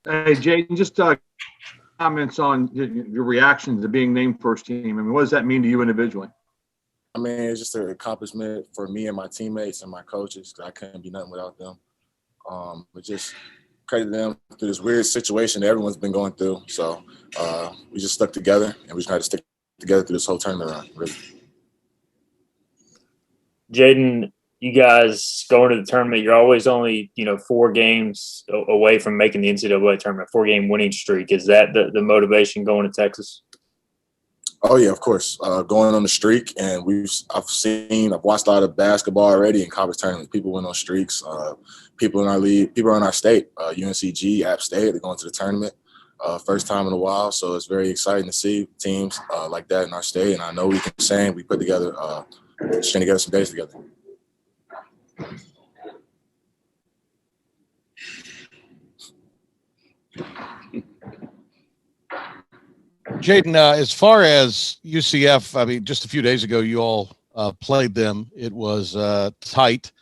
Hey, Jayden, just comments on your reaction to being named first team. I mean, what does that mean to you individually? I mean, it's just an accomplishment for me and my teammates and my coaches because I couldn't be nothing without them. But just credit them through this weird situation that everyone's been going through. So we just stuck together, and we just tried to stick together through this whole tournament run, really. Jayden, you guys going to the tournament, you're always only, 4 games away from making the NCAA tournament, 4-game winning streak. Is that the motivation going to Texas? Oh yeah, of course. Going on the streak, and I've watched a lot of basketball already in conference tournaments. People went on streaks. People in our league, people in our state, UNCG, App State, they're going to the tournament. First time in a while, so it's very exciting to see teams like that in our state. And I know we can say we put together, string together some days together. Jayden, as far as UCF, I mean, just a few days ago, you all played them. It was tight,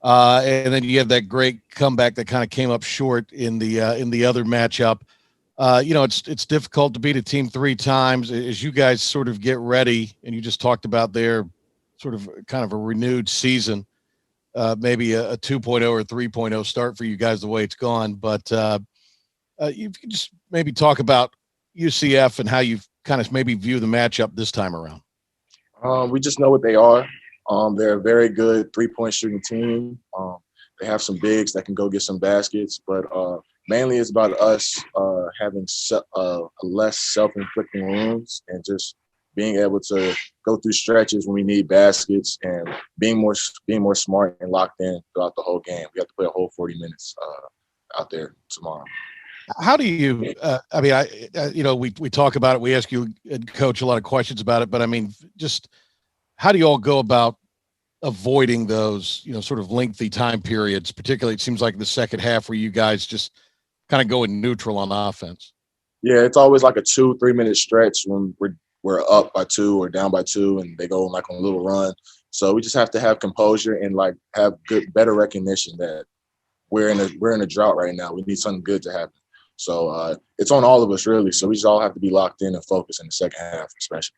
and then you had that great comeback that kind of came up short in the other matchup. It's difficult to beat a team 3 times. As you guys sort of get ready, and you just talked about their sort of kind of a renewed season, maybe a 2.0 or 3.0 start for you guys the way it's gone. But you can just maybe talk about UCF and how you kind of maybe view the matchup this time around. We just know what they are. They're a very good 3-point shooting team. They have some bigs that can go get some baskets, but mainly it's about us having less self-inflicting wounds and just being able to go through stretches when we need baskets and being more smart and locked in throughout the whole game. We have to play a whole 40 minutes out there tomorrow. How do you, we talk about it. We ask you, Coach, a lot of questions about it, but I mean, just how do you all go about avoiding those, sort of lengthy time periods? Particularly, it seems like the second half where you guys just kind of go in neutral on offense. Yeah, it's always like a 2-3 minute stretch when we're up by 2 or down by 2, and they go like on a little run. So we just have to have composure and like have better recognition that we're in a drought right now. We need something good to happen. So it's on all of us, really. So we just all have to be locked in and focused in the second half, especially.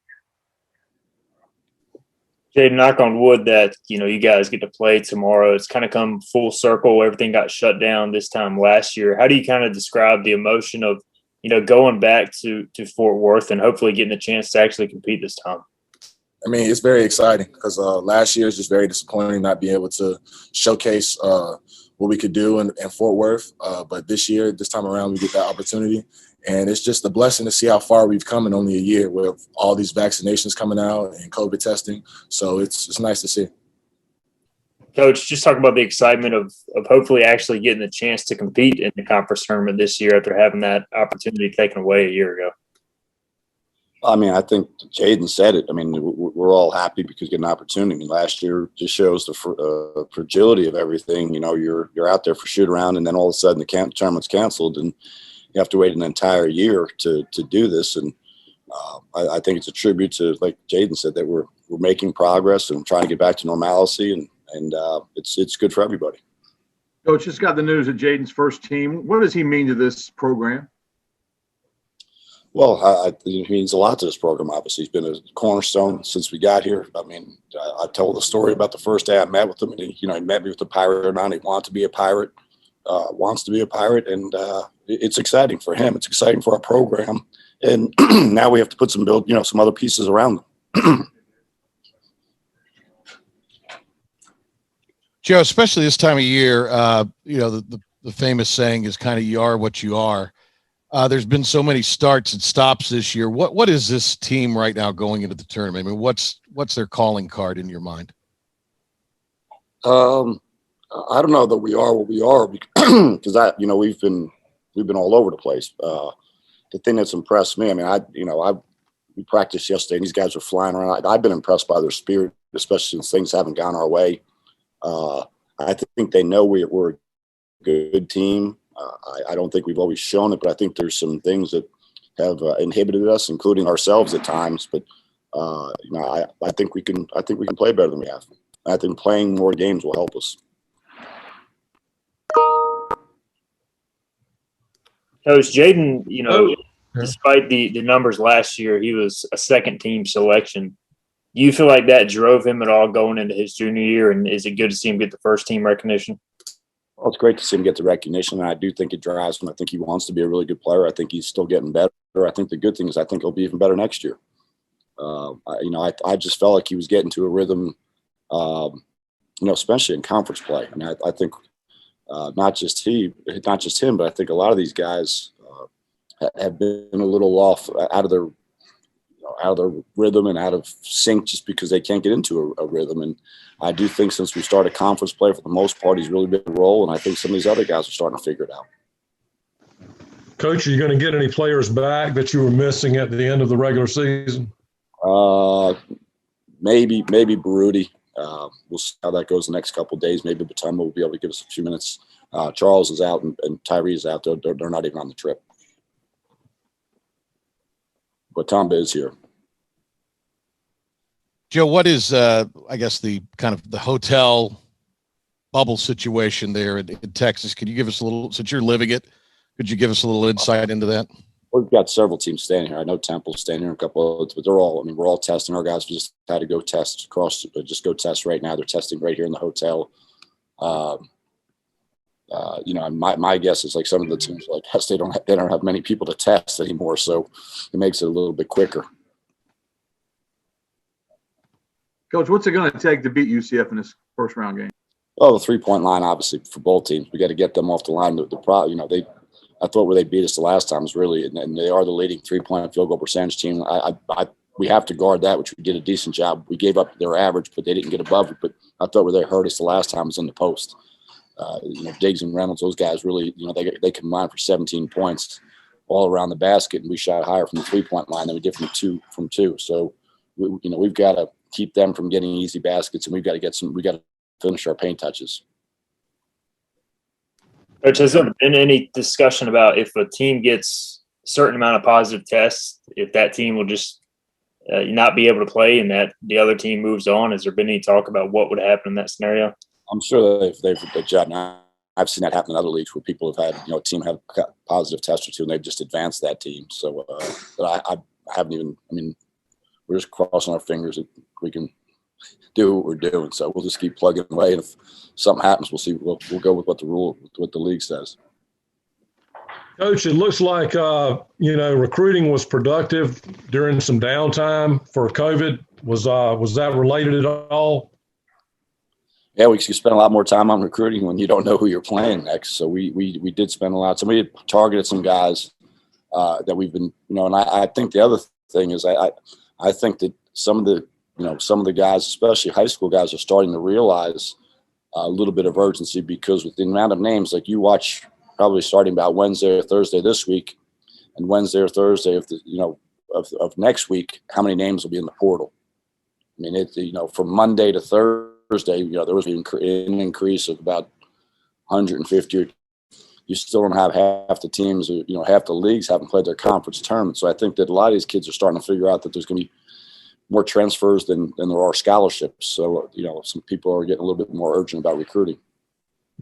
Jayden, knock on wood that, you guys get to play tomorrow. It's kind of come full circle. Everything got shut down this time last year. How do you kind of describe the emotion of, going back to Fort Worth and hopefully getting a chance to actually compete this time? I mean, it's very exciting because last year is just very disappointing not being able to showcase what we could do in Fort Worth. But this time around, we get that opportunity. And it's just a blessing to see how far we've come in only a year with all these vaccinations coming out and COVID testing. So it's nice to see. Coach, just talk about the excitement of hopefully actually getting the chance to compete in the conference tournament this year after having that opportunity taken away a year ago. I mean, I think Jayden said it. I mean, we're all happy because you get an opportunity. I mean, last year just shows the fragility of everything. You're out there for shoot around, and then all of a sudden the tournament's canceled, and you have to wait an entire year to do this. And I think it's a tribute to, like Jayden said, that we're making progress and trying to get back to normalcy, and it's good for everybody. Coach, just got the news of Jayden's first team. What does he mean to this program? Well, it means a lot to this program. Obviously, he's been a cornerstone since we got here. I mean, I told the story about the first day I met with him, and he met me with the Pirate on. He wanted to be a Pirate, and it's exciting for him. It's exciting for our program, and now we have to put some other pieces around them. Joe, especially this time of year, the famous saying is kind of "you are what you are." There's been so many starts and stops this year. What is this team right now going into the tournament? I mean, what's their calling card in your mind? I don't know that we are what we are because we've been all over the place. The thing that's impressed me, I mean, we practiced yesterday and these guys were flying around. I've been impressed by their spirit, especially since things haven't gone our way. I think they know we're a good team. I don't think we've always shown it, but I think there's some things that have inhibited us, including ourselves at times. But I think we can play better than we have. I think playing more games will help us. Coach Jayden, you know, Yeah. despite the numbers last year, he was a second team selection. Do you feel like that drove him at all going into his junior year? And is it good to see him get the first team recognition? Well, it's great to see him get the recognition, and I do think it drives him. I think he wants to be a really good player. I think he's still getting better. I think the good thing is I think he'll be even better next year. I just felt like he was getting to a rhythm, especially in conference play. I mean, I think not just him, but I think a lot of these guys have been a little off out of their rhythm and out of sync just because they can't get into a rhythm. And I do think since we started conference play, for the most part, he's really been a role. And I think some of these other guys are starting to figure it out. Coach, are you going to get any players back that you were missing at the end of the regular season? Maybe Baruti. We'll see how that goes the next couple of days. Maybe Batumba will be able to give us a few minutes. Charles is out and Tyree is out. They're not even on the trip. Batumba is here. Joe, what is, I guess, the kind of the hotel bubble situation there in Texas? Can you give us a little, since you're living it, could you give us a little insight into that? We've got several teams staying here. I know Temple's staying here, a couple of others, but we're all testing. Our guys just had to go test right now. They're testing right here in the hotel. My guess is like some of the teams like us, they don't have many people to test anymore, so it makes it a little bit quicker. Coach, what's it going to take to beat UCF in this first round game? Oh, the 3-point line, obviously, for both teams. We got to get them off the line. I thought where they beat us the last time was really, and they are the leading 3-point field goal percentage team. We have to guard that, which we did a decent job. We gave up their average, but they didn't get above it. But I thought where they hurt us the last time was in the post. Diggs and Reynolds, those guys really, they combined for 17 points all around the basket, and we shot higher from the 3-point line than we did from two. So, we've got to keep them from getting easy baskets, and we got to finish our paint touches. Coach, has there been any discussion about if a team gets a certain amount of positive tests, if that team will just not be able to play and that the other team moves on? Has there been any talk about what would happen in that scenario? I'm sure they've I've seen that happen in other leagues where people have had, a team have a positive test or two and they've just advanced that team. So, but I haven't even, we're just crossing our fingers that we can do what we're doing. So we'll just keep plugging away. And if something happens, we'll see. We'll go with what the league says. Coach, it looks like, recruiting was productive during some downtime for COVID. Was that related at all? Yeah, we spend a lot more time on recruiting when you don't know who you're playing next. So we did spend a lot. So we had targeted some guys that we've been, and I think the other thing is I think that some of the guys, especially high school guys, are starting to realize a little bit of urgency because with the amount of names, like you watch probably starting about Wednesday or Thursday this week and Wednesday or Thursday of next week, how many names will be in the portal? I mean, from Monday to Thursday, there was an increase of about 150. You still don't have half the teams, half the leagues haven't played their conference tournament. So I think that a lot of these kids are starting to figure out that there's going to be more transfers than there are scholarships. So, some people are getting a little bit more urgent about recruiting.